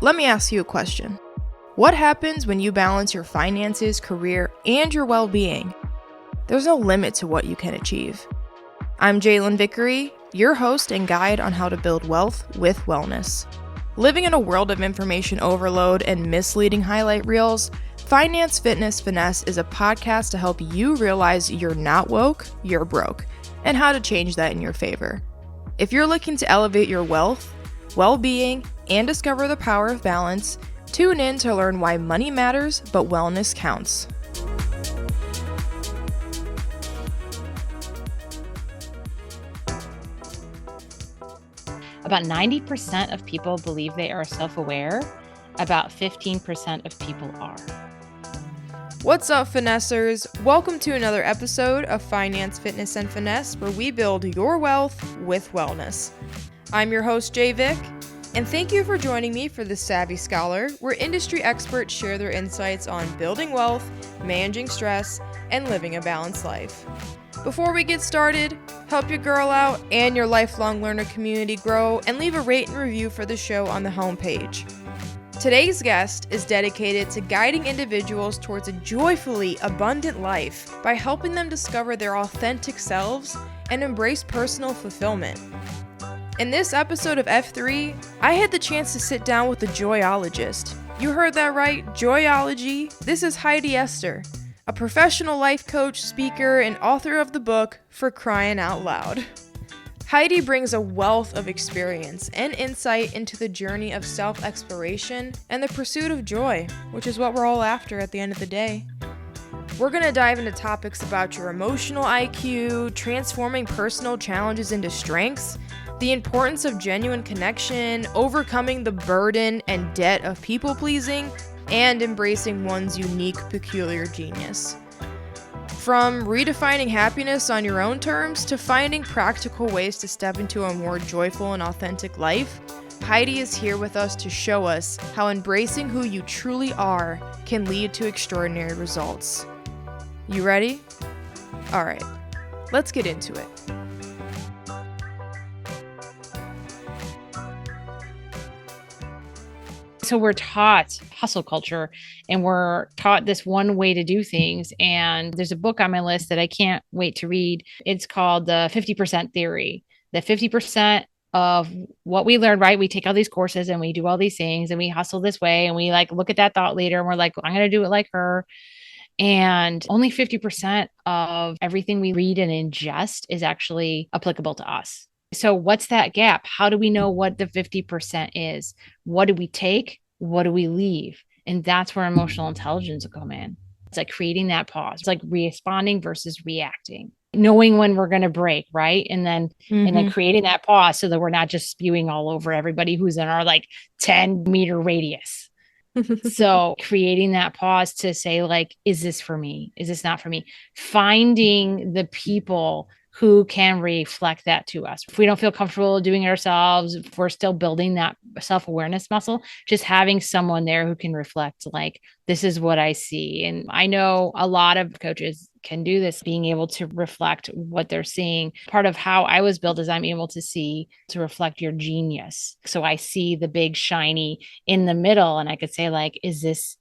Let me ask you a question. What happens when you balance your finances, career, and your well-being? There's no limit to what you can achieve. I'm Jalen Vickery, your host and guide on how to build wealth with wellness. Living in a world of information overload and misleading highlight reels, Finance, Fitness, Finesse is a podcast to help you realize you're not woke, you're broke, and how to change that in your favor. If you're looking to elevate your wealth, well-being, and discover the power of balance, tune in to learn why money matters, but wellness counts. About 90% of people believe they are self-aware. About 15% of people are. What's up, finessers? Welcome to another episode of Finance, Fitness, and Finesse, where we build your wealth with wellness. I'm your host, JaeVic, and thank you for joining me for The Savvy Scholar, where industry experts share their insights on building wealth, managing stress, and living a balanced life. Before we get started, help your girl out and your lifelong learner community grow, and leave a rate and review for the show on the homepage. Today's guest is dedicated to guiding individuals towards a joyfully abundant life by helping them discover their authentic selves and embrace personal fulfillment. In this episode of F3, I had the chance to sit down with the Joyologist. You heard that right, Joyology. This is Heidi Esther, a professional life coach, speaker, and author of the book For Cryin Out Loud. Heidi brings a wealth of experience and insight into the journey of self-exploration and the pursuit of joy, which is what we're all after at the end of the day. We're going to dive into topics about your emotional IQ, transforming personal challenges into strengths, the importance of genuine connection, overcoming the burden and debt of people-pleasing, and embracing one's unique, peculiar genius. From redefining happiness on your own terms to finding practical ways to step into a more joyful and authentic life, Heidi is here with us to show us how embracing who you truly are can lead to extraordinary results. You ready? All right, let's get into it. So we're taught hustle culture, and we're taught this one way to do things. And there's a book on my list that I can't wait to read. It's called the 50% Theory. The 50% of what we learn, right? We take all these courses and we do all these things and we hustle this way and we look at that thought leader and we're like, I'm going to do it like her. And only 50% of everything we read and ingest is actually applicable to us. So what's that gap? How do we know what the 50% is? What do we take? What do we leave? And that's where emotional intelligence will come in. It's like creating that pause. It's like responding versus reacting, knowing when we're going to break, right? And then creating that pause so that we're not just spewing all over everybody who's in our 10-meter radius. So creating that pause to say, is this for me? Is this not for me? Finding the people who can reflect that to us. If we don't feel comfortable doing it ourselves, if we're still building that self-awareness muscle, just having someone there who can reflect, this is what I see. And I know a lot of coaches can do this, being able to reflect what they're seeing. Part of how I was built is I'm able to reflect your genius. So I see the big shiny in the middle, and I could say, is this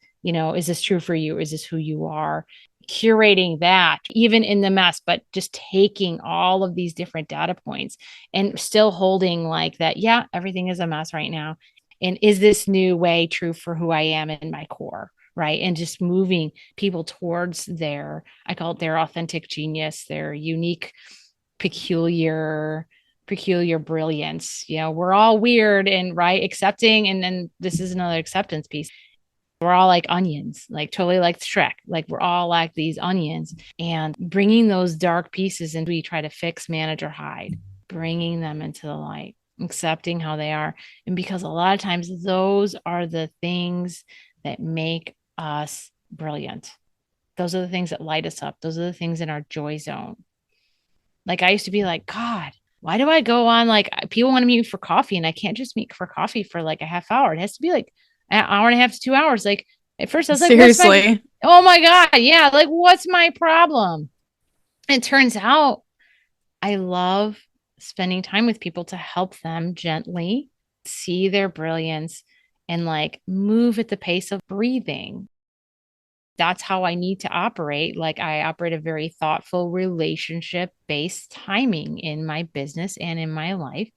true for you? Is this who you are? Curating that even in the mess, but just taking all of these different data points and still holding that, yeah, everything is a mess right now. And is this new way true for who I am in my core? Right. And just moving people towards I call it their authentic genius, their unique, peculiar brilliance. We're all weird and accepting. And then this is another acceptance piece. We're all like onions, totally like Shrek. We're all like these onions, and bringing those dark pieces and we try to fix, manage, or hide, bringing them into the light, accepting how they are. And because a lot of times those are the things that make us brilliant. Those are the things that light us up. Those are the things in our joy zone. I used to be like, God, why do I go on? People want to meet for coffee and I can't just meet for coffee for a half hour. It has to be an hour and a half to 2 hours. At first I was seriously, oh my God. Yeah. What's my problem? It turns out I love spending time with people to help them gently see their brilliance and like move at the pace of breathing. That's how I need to operate. Like I operate a very thoughtful, relationship based timing in my business and in my life.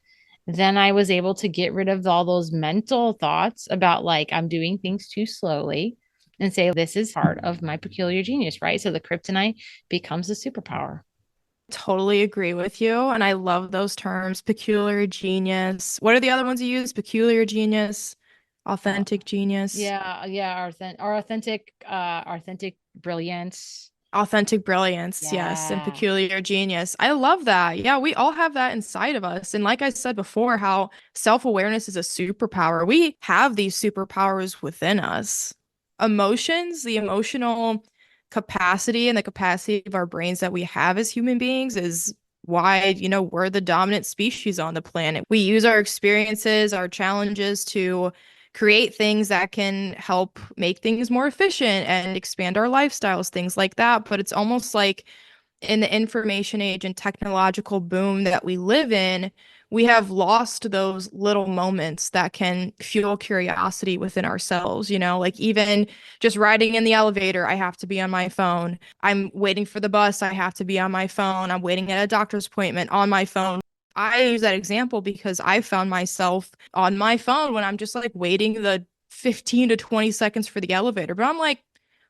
Then I was able to get rid of all those mental thoughts about like I'm doing things too slowly and say, this is part of my peculiar genius, right? So the kryptonite becomes a superpower. Totally agree with you. And I love those terms, peculiar genius. What are the other ones you use? Peculiar genius, Uh, authentic genius, yeah, our authentic brilliance. authentic brilliance. Yes. And Yeah. peculiar genius. I love that. Yeah. We all have that inside of us. And like I said before, how self-awareness is a superpower. We have these superpowers within us. Emotions, the emotional capacity and the capacity of our brains that we have as human beings is why, we're the dominant species on the planet. We use our experiences, our challenges to create things that can help make things more efficient and expand our lifestyles, things like that. But it's almost like in the information age and technological boom that we live in, we have lost those little moments that can fuel curiosity within ourselves. Like even just riding in the elevator, I have to be on my phone. I'm waiting for the bus, I have to be on my phone. I'm waiting at a doctor's appointment on my phone. I use that example because I found myself on my phone when I'm just like waiting the 15 to 20 seconds for the elevator. But I'm like,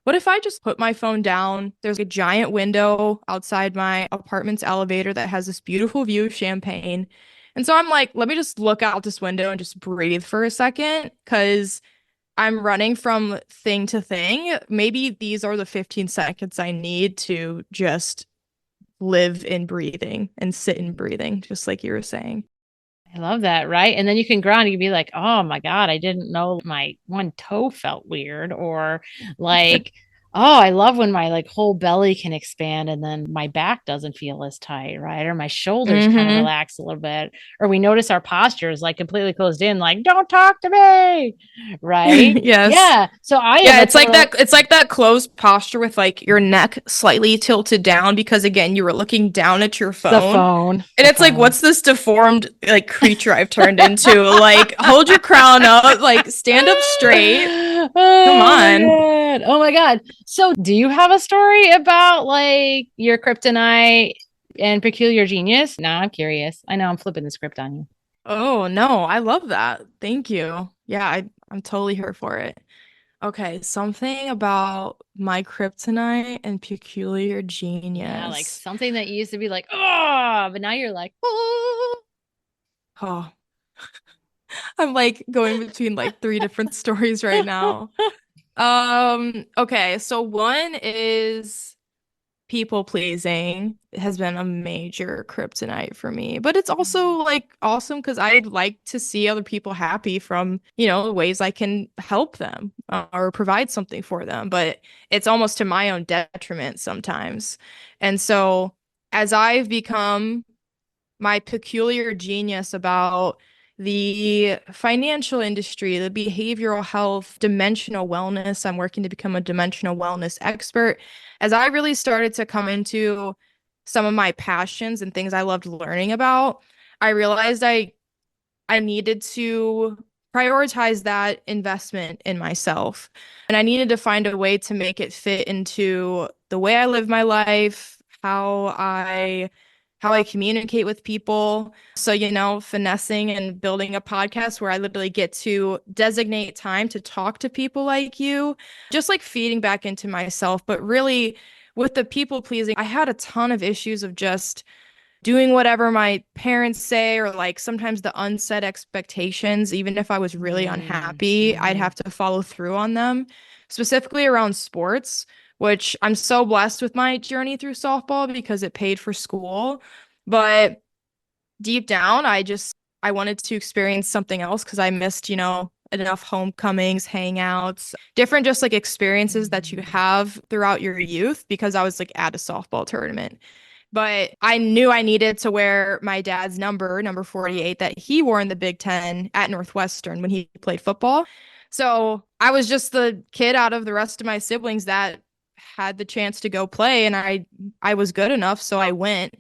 what if I just put my phone down? There's a giant window outside my apartment's elevator that has this beautiful view of Champaign. And so I'm like, let me just look out this window and just breathe for a second because I'm running from thing to thing. Maybe these are the 15 seconds I need to just live in breathing and sit in breathing, just like you were saying. I love that, right? And then you can ground, you can be like, oh my God, I didn't know my one toe felt weird. Or like, oh, I love when my like whole belly can expand and then my back doesn't feel as tight, right? Or my shoulders kind of Mm-hmm. relax a little bit. Or we notice our posture is like completely closed in, like, don't talk to me. Right. Yes. Yeah. So I am Yeah, a it's like total that it's like that closed posture with like your neck slightly tilted down because again, you were looking down at your the phone. phone, And the it's like, phone. what's this deformed like creature I've turned into? Like, hold your crown up, like stand up straight. Come Oh my on. God. Oh my God. So, do you have a story about like your kryptonite and peculiar genius? Now I'm curious. I know I'm flipping the script on you. Oh no, I love that. Thank you. Yeah, I'm totally here for it. Okay, something about my kryptonite and peculiar Yeah, like genius. something that used to be like, oh, but now you're like, oh. Oh, I'm like going between like three different stories right now. Okay, so one is people pleasing has been a major kryptonite for me, but it's also like awesome because I'd like to see other people happy from, ways I can help them or provide something for them, but it's almost to my own detriment sometimes. And so as I've become my peculiar genius about the financial industry, the behavioral health, dimensional wellness. I'm working to become a dimensional wellness expert. As I really started to come into some of my passions and things I loved learning about, I realized I needed to prioritize that investment in myself. And I needed to find a way to make it fit into the way I live my life, how I communicate with people. So, finessing and building a podcast where I literally get to designate time to talk to people like you, just like feeding back into myself. But really, with the people pleasing, I had a ton of issues of just doing whatever my parents say or like sometimes the unsaid expectations, even if I was really unhappy, I'd Mm-hmm. have to follow through on them, specifically around sports, which I'm so blessed with my journey through softball because it paid for school. But deep down, I wanted to experience something else because I missed, enough homecomings, hangouts, different just like experiences that you have throughout your youth because I was like at a softball tournament. But I knew I needed to wear my dad's number 48, that he wore in the Big Ten at Northwestern when he played football. So I was just the kid out of the rest of my siblings that had the chance to go play, and I was good enough, so I went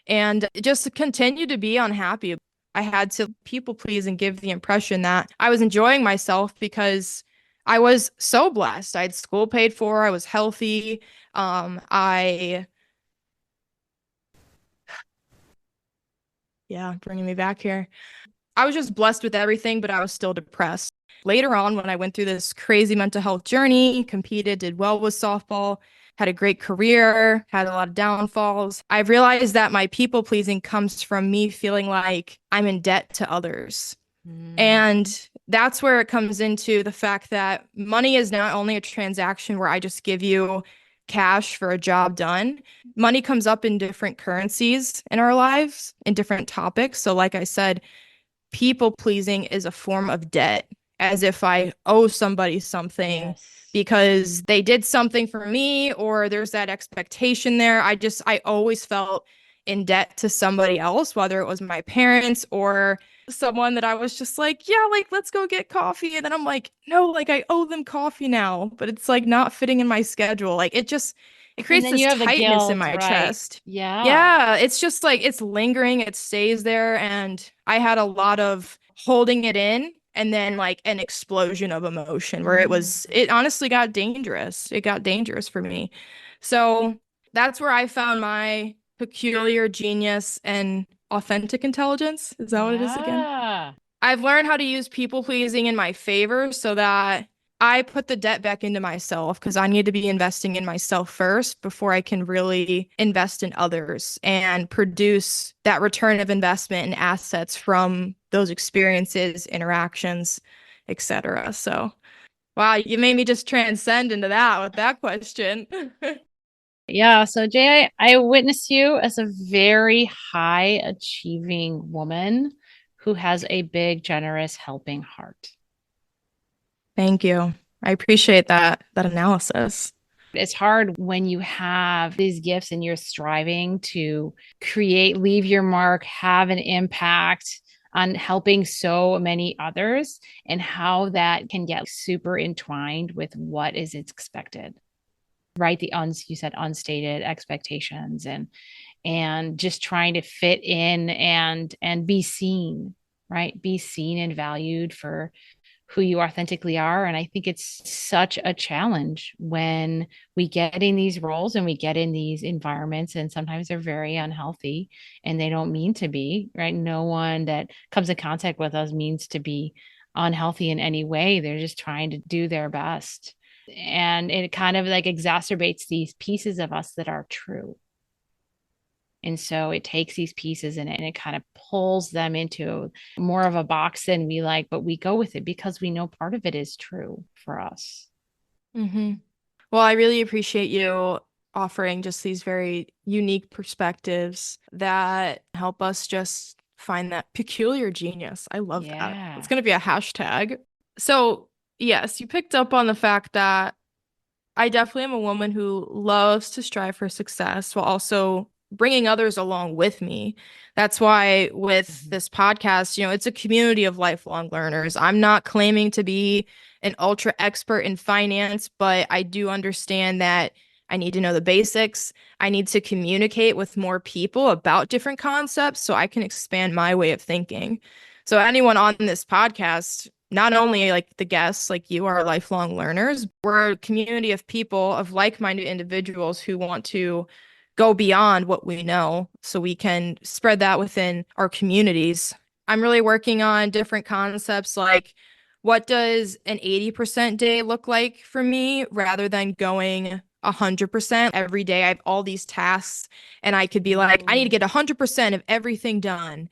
and just continued to be unhappy. I had to people please and give the impression that I was enjoying myself because I was so blessed. I had school paid for, I was healthy. I Yeah, bringing me back here. I was just blessed with everything, but I was still depressed. Later on, when I went through this crazy mental health journey, competed, did well with softball, had a great career, had a lot of downfalls, I realized that my people pleasing comes from me feeling like I'm in debt to others. And that's where it comes into the fact that money is not only a transaction where I just give you cash for a job done. Money comes up in different currencies in our lives, in different topics. So, like I said, people pleasing is a form of debt, as if I owe somebody something Yes. because they did something for me or there's that expectation there. I always felt in debt to somebody else, whether it was my parents or someone that I was just like, yeah, like, let's go get coffee. And then I'm like, no, like, I owe them coffee now, but it's like not fitting in my schedule. Like, it And creates then you this have the tightness in guilt, my right? chest. Yeah. Yeah, it's just like it's lingering, it stays there. And I had a lot of holding it in and then like an explosion of emotion where it honestly got dangerous. It got dangerous for me. So that's where I found my peculiar genius and authentic intelligence. Is that what it is again? Yeah. I've learned how to use people pleasing in my favor so that I put the debt back into myself because I need to be investing in myself first before I can really invest in others and produce that return of investment and assets from those experiences, interactions, etc. So, wow, you made me just transcend into that with that question. Yeah. So, Jay, I witness you as a very high achieving woman who has a big, generous, helping heart. Thank you. I appreciate that analysis. It's hard when you have these gifts and you're striving to create, leave your mark, have an impact on helping so many others, and how that can get super entwined with what is expected, right? You said unstated expectations and just trying to fit in and be seen, right? Be seen and valued for who you authentically are. And I think it's such a challenge when we get in these roles and we get in these environments, and sometimes they're very unhealthy and they don't mean to be, right? No one that comes in contact with us means to be unhealthy in any way. They're just trying to do their best. And it kind of like exacerbates these pieces of us that are true. And so it takes these pieces and it kind of pulls them into more of a box than we like, but we go with it because we know part of it is true for us. Hmm. Well, I really appreciate you offering just these very unique perspectives that help us just find that peculiar genius. I love that. It's Yeah. going to be a hashtag. So, yes, you picked up on the fact that I definitely am a woman who loves to strive for success while also bringing others along with me. That's why with Mhm. this podcast, it's a community of lifelong learners. I'm not claiming to be an ultra expert in finance, but I do understand that I need to know the basics. I need to communicate with more people about different concepts so I can expand my way of thinking. So anyone on this podcast, not only like the guests, like you are lifelong learners, we're a community of people, of like-minded individuals who want to go beyond what we know so we can spread that within our communities. I'm really working on different concepts like what does an 80% day look like for me rather than going 100% every day. I have all these tasks and I could be like, I need to get 100% of everything done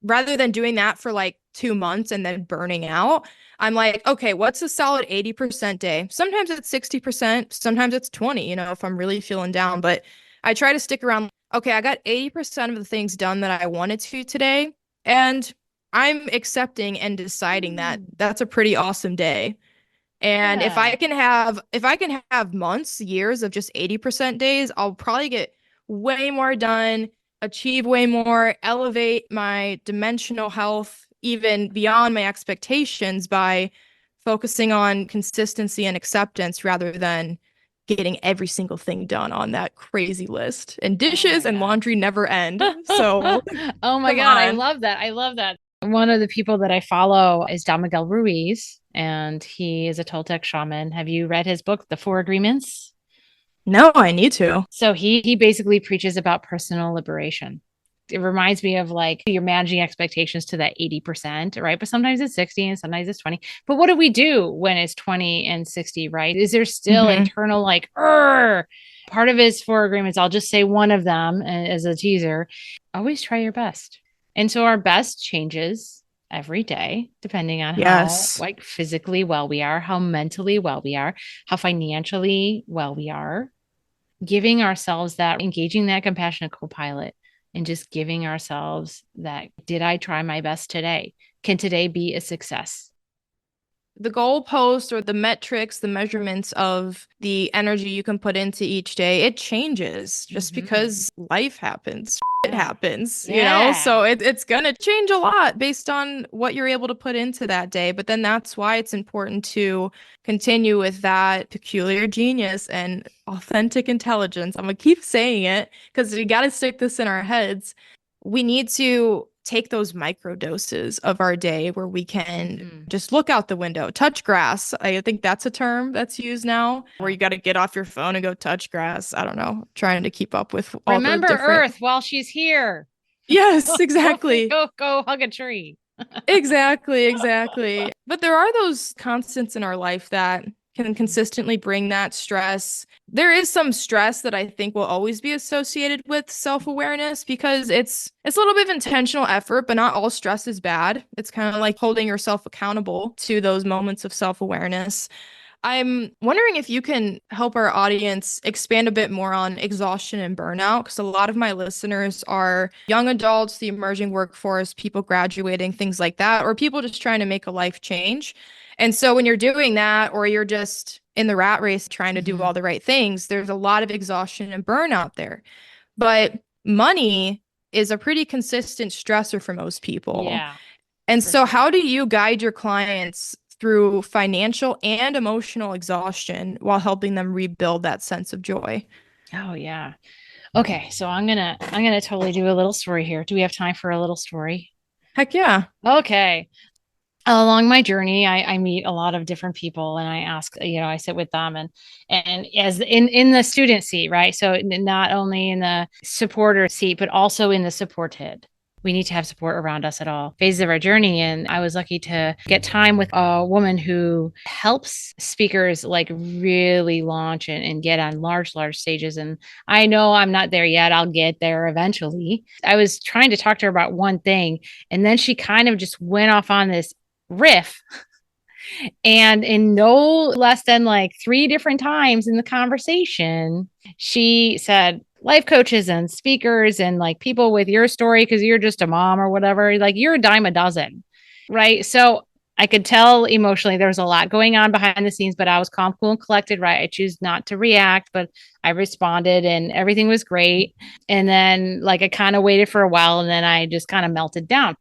rather than doing that for like 2 months and then burning out. I'm like, okay, what's a solid 80% day? Sometimes it's 60%, sometimes it's 20, if I'm really feeling down, but I try to stick around. Okay, I got 80% of the things done that I wanted to today, and I'm accepting and deciding that Mm. that's a pretty awesome day. And Yeah. if I can have months, years of just 80% days, I'll probably get way more done, achieve way more, elevate my dimensional health even beyond my expectations by focusing on consistency and acceptance rather than getting every single thing done on that crazy list. And Oh dishes my and God. laundry never end. So Oh my come God. I on. love that. I love that. One of the people that I follow is Don Miguel Ruiz, and he is a Toltec shaman. Have you read his book, The Four Agreements? No, I need to. So he basically preaches about personal liberation. It reminds me of like you're managing expectations to that 80%, right? But sometimes it's 60 and sometimes it's 20. But what do we do when it's 20 and 60, right? Is there still Hmm. internal like, part of his four agreements? I'll just say one of them as a teaser. Always try your best. And so our best changes every day, depending on how Yes. like physically well we are, how mentally well we are, how financially well we are, giving ourselves that, engaging that compassionate co-pilot and just giving ourselves that, did I try my best today? Can today be a success? The goalpost or the metrics, the measurements of the energy you can put into each day, it changes just Mm-hmm. because life happens. It Yeah. happens, Yeah. so it's gonna change a lot based on what you're able to put into that day. But then that's why it's important to continue with that peculiar genius and authentic intelligence. I'm gonna keep saying it because we got to stick this in our heads. We need to take those micro doses of our day where we can Mm-hmm. just look out the window, touch grass. I think that's a term that's used now where Yeah. you got to get off your phone and go touch grass. I don't know, trying to keep up with all the Remember different. Earth while she's here. Yes, Go, exactly. go hug a tree. Exactly, exactly. But there are those constants in our life that can Mhm. consistently bring that stress. There is some stress that I think will always be associated with self-awareness because it's a little bit of intentional effort, but not all stress is bad. It's kind of like holding yourself accountable to those moments of self-awareness. I'm wondering if you can help our audience expand a bit more on exhaustion and burnout, because a lot of my listeners are young adults, the emerging workforce, people graduating, things like that, or people just trying to make a life change. And so when you're doing that, or you're just in the rat race trying to do Mhm. all the right things, there's a lot of exhaustion and burnout there. But money is a pretty consistent stressor for most people. Yeah, And for so, sure. how do you guide your clients through financial and emotional exhaustion while helping them rebuild that sense of joy? Oh yeah. Okay, so I'm gonna totally do a little story here. Do we have time for a little story? Heck yeah. Okay. Along my journey, I meet a lot of different people and I ask, I sit with them and as in the student seat, right? So not only in the supporter seat, but also in the supported. We need to have support around us at all phases of our journey. And I was lucky to get time with a woman who helps speakers like really launch and get on large stages. And I know I'm not there yet. I'll get there eventually. I was trying to talk to her about one thing, and then she kind of just went off on this riff. And in no less than like three different times in the conversation, she said, life coaches and speakers and like people with your story, because you're just a mom or whatever, like you're a dime a dozen. Right. So I could tell emotionally there was a lot going on behind the scenes, but I was calm, cool, and collected. Right. I choose not to react, but I responded and everything was great. And then, like, I kind of waited for a while and then I just kind of melted down.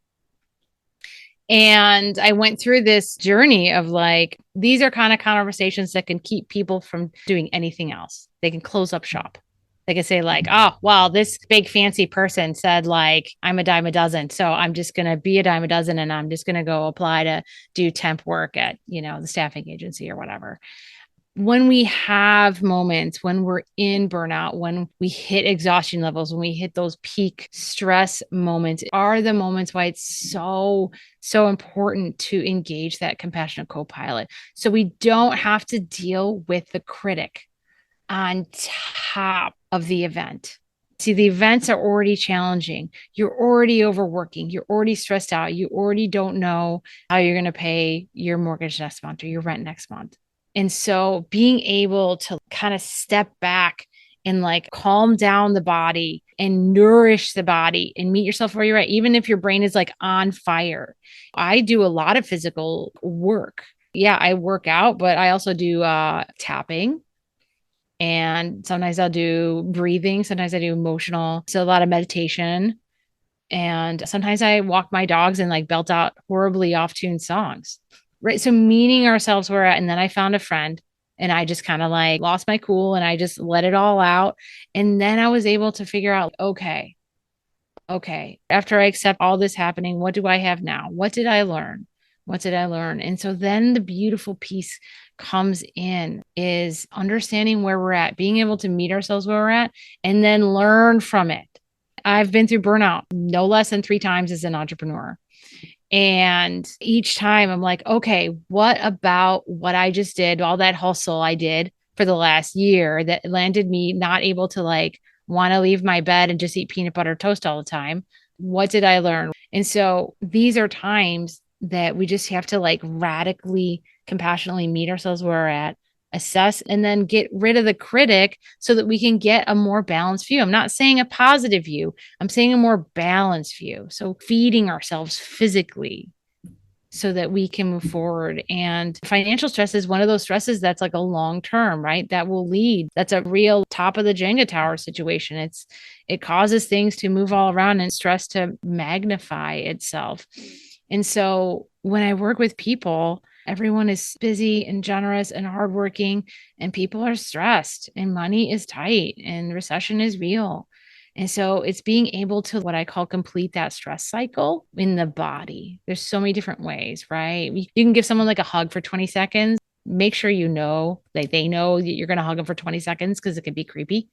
And I went through this journey of like, these are kind of conversations that can keep people from doing anything else. They can close up shop. They can say, like, oh, well, this big fancy person said, like, I'm a dime a dozen. So I'm just going to be a dime a dozen and I'm just going to go apply to do temp work at, the staffing agency or whatever. When we have moments when we're in burnout, when we hit exhaustion levels, when we hit those peak stress moments, are the moments why it's so important to engage that compassionate co-pilot. So we don't have to deal with the critic on top of the event. See, the events are already challenging. You're already overworking. You're already stressed out. You already don't know how you're going to pay your mortgage next month or your rent next month. And so being able to kind of step back and like calm down the body and nourish the body and meet yourself where you're at, even if your brain is like on fire. I do a lot of physical work. Yeah, I work out, but I also do tapping. And sometimes I'll do breathing. Sometimes I do emotional. So a lot of meditation. And sometimes I walk my dogs and like belt out horribly off tune songs. Right. So meeting ourselves where we're at. And then I found a friend And I just kind of like lost my cool and I just let it all out. And then I was able to figure out, okay, after I accept all this happening, what do I have now? What did I learn? What did I learn? And so then the beautiful piece comes in is understanding where we're at, being able to meet ourselves where we're at, and then learn from it. I've been through burnout no less than 3 times as an entrepreneur. And each time I'm like, okay, what about what I just did, all that hustle I did for the last year that landed me not able to like want to leave my bed and just eat peanut butter toast all the time? What did I learn? And so these are times that we just have to like radically, compassionately meet ourselves where we're at, assess, and then get rid of the critic so that we can get a more balanced view. I'm not saying a positive view, I'm saying a more balanced view. So feeding ourselves physically so that we can move forward. And financial stress is one of those stresses that's like a long term, right? That will lead. That's a real top of the Jenga tower situation. It causes things to move all around and stress to magnify itself. And so when I work with people, everyone is busy and generous and hardworking, and people are stressed, and money is tight, and recession is real. And so it's being able to what I call complete that stress cycle in the body. There's so many different ways, right? You can give someone like a hug for 20 seconds. Make sure you know that they know that you're going to hug them for 20 seconds because it could be creepy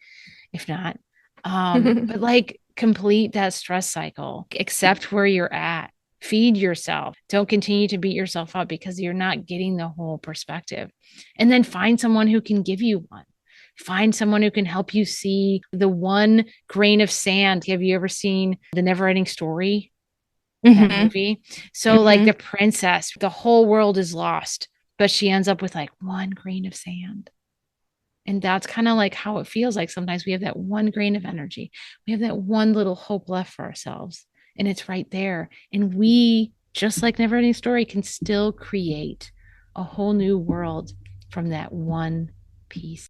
if not. But like complete that stress cycle, accept where you're at, feed yourself. Don't continue to beat yourself up because you're not getting the whole perspective. And then find someone who can give you one. Find someone who can help you see the one grain of sand. Have you ever seen The Never Ending Story? That movie? So like the princess, the whole world is lost, but she ends up with like one grain of sand. And that's kind of like how it feels like sometimes we have that one grain of energy. We have that one little hope left for ourselves. And it's right there. And we, just like Never Ending Story, can still create a whole new world from that one piece.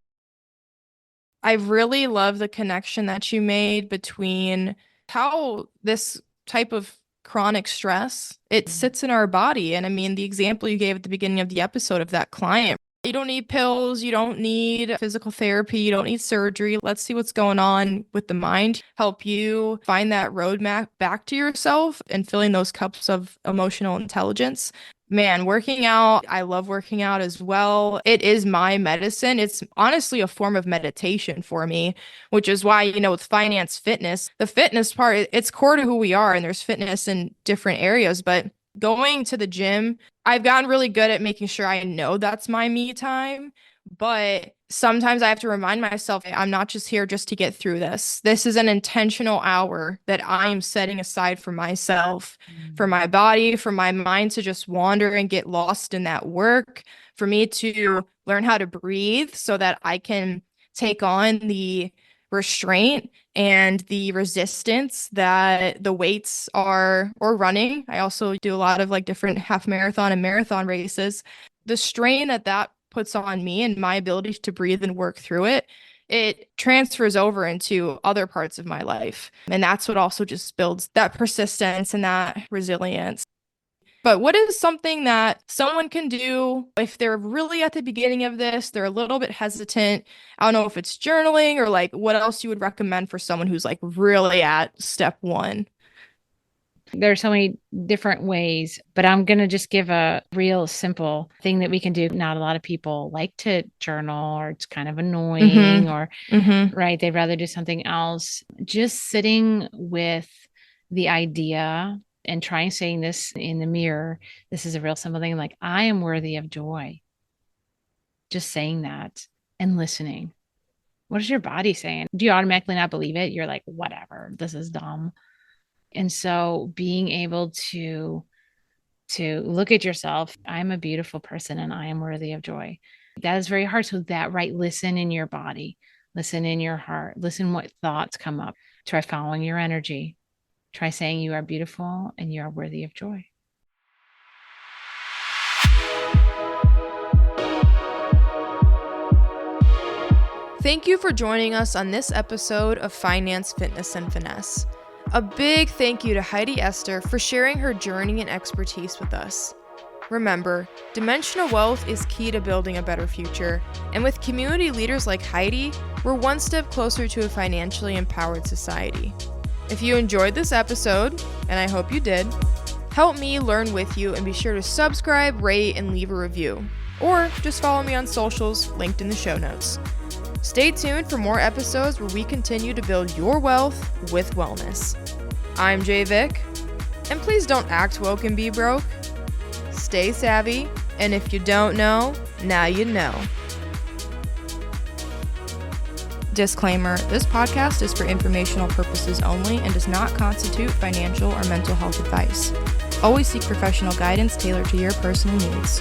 I really love the connection that you made between how this type of chronic stress, it sits in our body. And I mean, the example you gave at the beginning of the episode of that client, you don't need pills, you don't need physical therapy, you don't need surgery. Let's see what's going on with the mind, help you find that roadmap back to yourself and filling those cups of emotional intelligence. Man, working out, I love working out as well. It is my medicine. It's honestly a form of meditation for me, which is why, with finance fitness, the fitness part, it's core to who we are, and there's fitness in different areas. But going to the gym, I've gotten really good at making sure I know that's my me time. But sometimes I have to remind myself, I'm not just here just to get through this. This is an intentional hour that I'm setting aside for myself, for my body, for my mind to just wander and get lost in that work, for me to learn how to breathe so that I can take on the restraint and the resistance that the weights are, or running. I also do a lot of like different half marathon and marathon races. The strain that puts on me and my ability to breathe and work through it, it transfers over into other parts of my life. And that's what also just builds that persistence and that resilience. But what is something that someone can do if they're really at the beginning of this, they're a little bit hesitant? I don't know if it's journaling or like what else you would recommend for someone who's like really at step 1. There's so many different ways, but I'm going to just give a real simple thing that we can do. Not a lot of people like to journal, or it's kind of annoying, or right, they'd rather do something else. Just sitting with the idea and trying saying this in the mirror. This is a real simple thing. Like, I am worthy of joy. Just saying that and listening. What is your body saying? Do you automatically not believe it? You're like, whatever, this is dumb. And so being able to look at yourself, I'm a beautiful person and I am worthy of joy. That is very hard. So that, right, listen in your body, listen in your heart, listen what thoughts come up. Try following your energy. Try saying you are beautiful and you are worthy of joy. Thank you for joining us on this episode of Finance, Fitness, and Finesse. A big thank you to Heidi Esther for sharing her journey and expertise with us. Remember, dimensional wealth is key to building a better future, and with community leaders like Heidi, we're one step closer to a financially empowered society. If you enjoyed this episode, and I hope you did, help me learn with you and be sure to subscribe, rate, and leave a review. Or just follow me on socials linked in the show notes. Stay tuned for more episodes where we continue to build your wealth with wellness. I'm JaeVic, and please don't act woke and be broke. Stay savvy, and if you don't know, now you know. Disclaimer, this podcast is for informational purposes only and does not constitute financial or mental health advice. Always seek professional guidance tailored to your personal needs.